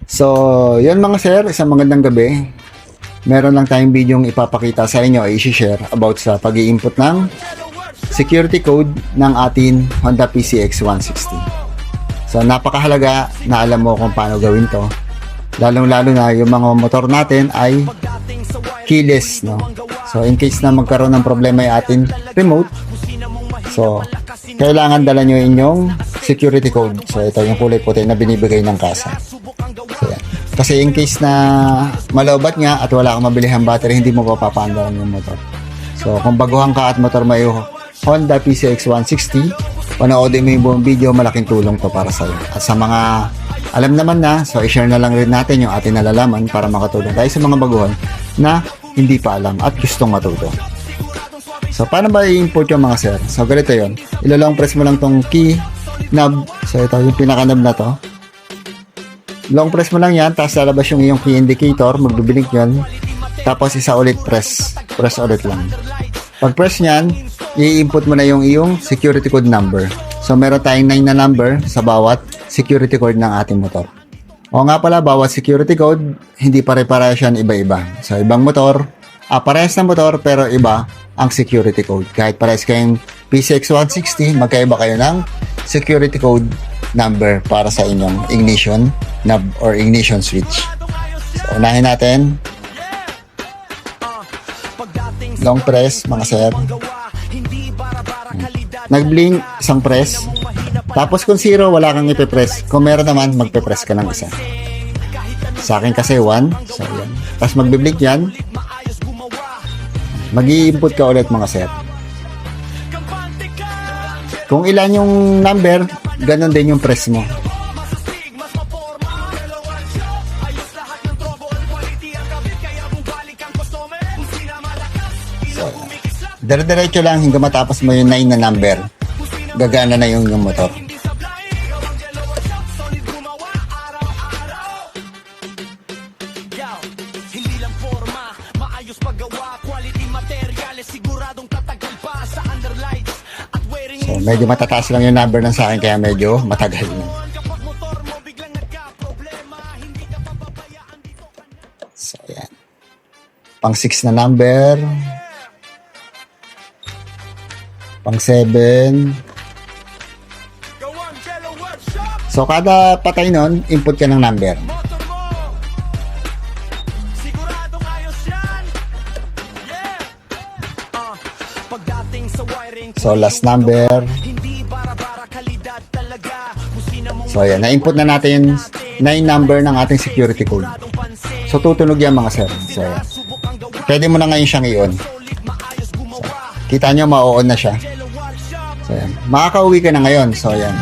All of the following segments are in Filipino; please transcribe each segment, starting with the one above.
So, yun mga sir, isang magandang gabi. Meron lang tayong video yung ipapakita sa inyo ay i-share about sa pag-i-input ng security code ng atin Honda PCX 160. So, napakahalaga na alam mo kung paano gawin to. Lalong-lalo na yung mga motor natin ay keyless, no? So, in case na magkaroon ng problema yung atin remote, so, kailangan dala nyo inyong security code. So, ito yung kulay puti na binibigay ng kasa. So, yan. Kasi in case na malaubat nga at wala kang mabilihang battery, hindi mo papaandaran yung motor. So, kung baguhan ka at motor mo yung Honda PCX 160, panoodin mo yung buong video, malaking tulong to para sa'yo. At sa mga alam naman na, so i-share na lang rin natin yung ating nalalaman para makatulong tayo sa mga baguhan na hindi pa alam at gustong matuto. So, paano ba i-import yung mga sir? So, ganito yun. Ilalong press mo lang tong key knob. So, ito yung pinaka-knob na to. Long press mo lang yan, tapos lalabas yung iyong key indicator, magbiblink yun. Tapos isa ulit press. Press ulit lang. Pag press nyan, i-input mo na yung iyong security code number. So, meron tayong 9 na number sa bawat security code ng ating motor. O nga pala, bawat security code, hindi pare-parehas yan, iba-iba. So, ibang motor, parehas na motor, pero iba ang security code. Kahit parehas kayong PCX 160, magkaiba kayo ng security code number para sa inyong ignition knob or ignition switch. So, unahin natin. Long press, mga sir. Nag-blink, isang press. Tapos kung 0, wala kang ipipress. Kung meron naman, magpipress ka ng isa. Sa akin kasi 1. So, yan. Tapos magbiblink yan. Mag-i-input ka ulit mga sir. Kung ilan yung number, ganun din yung press mo. So, dire-diretso lang hanggang matapos mo yung 9 na number. Gagana na yung motor. So, medyo matataas lang yung number ng sa akin kaya medyo matagal na. So, yan. Pang 6 na number. Pang 7. So, kada patay nun, input ka ng number. So, last number. So, yan. Na-input na natin 9 number ng ating security code. So, tutunog yan mga sir. So, yan. Pwede mo na ngayon siyang i-on. So, kita nyo, ma-on na siya. So, yan. Makakauwi ka na ngayon. So, yan.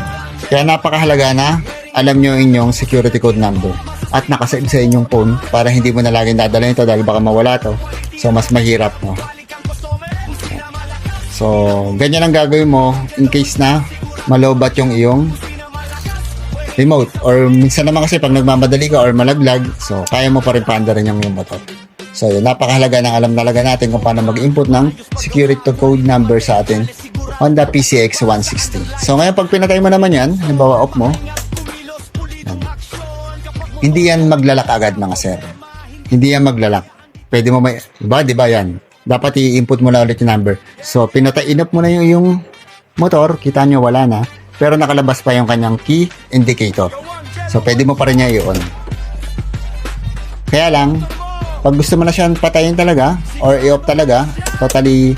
Kaya napakahalaga na alam nyo inyong security code number. At nakasave sa inyong phone para hindi mo na laging dadalhin ito dahil baka mawala to. So, mas mahirap, no? So, ganyan ang gagawin mo in case na malobat yung iyong remote. Or minsan naman kasi pag nagmamadali ka or malaglag, so kaya mo pa rin paandarin yung motor. So, yun, napakahalaga ng alam talaga natin kung paano mag-input ng security code number sa atin Honda PCX 160. So, ngayon pag pinatay mo naman yan, halimbawa off mo, yan. Hindi yan maglalak agad mga sir. Hindi yan maglalak. Pwede mo may, diba yan? Dapat i-input mo na ulit yung number. So, in-off mo na yung motor, kita nyo wala na, pero nakalabas pa yung kanyang key indicator. So, pwede mo pa rin niya i-on. Kaya lang, pag gusto mo na siyang patayin talaga, or i-off talaga, totally,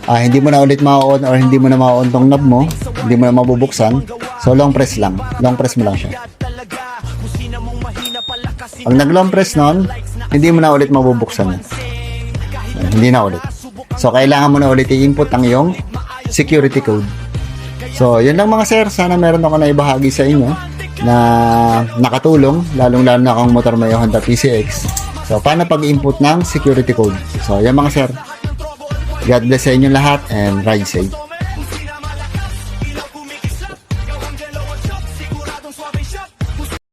hindi mo na ulit ma-on or hindi mo na ma-on tong knob mo, hindi mo na mabubuksan, so long press lang. Long press mo lang siya. Pag nag-long press nun, hindi mo na ulit mabubuksan yan. Hindi na ulit. So, kailangan mo na ulit i-input ang iyong security code. So, yun lang mga sir. Sana meron ako na ibahagi sa inyo na nakatulong, lalong-lalo na kung motor may Honda PCX. So, paano pag-input ng security code? So, yan mga sir. God bless sa inyo lahat and ride safe.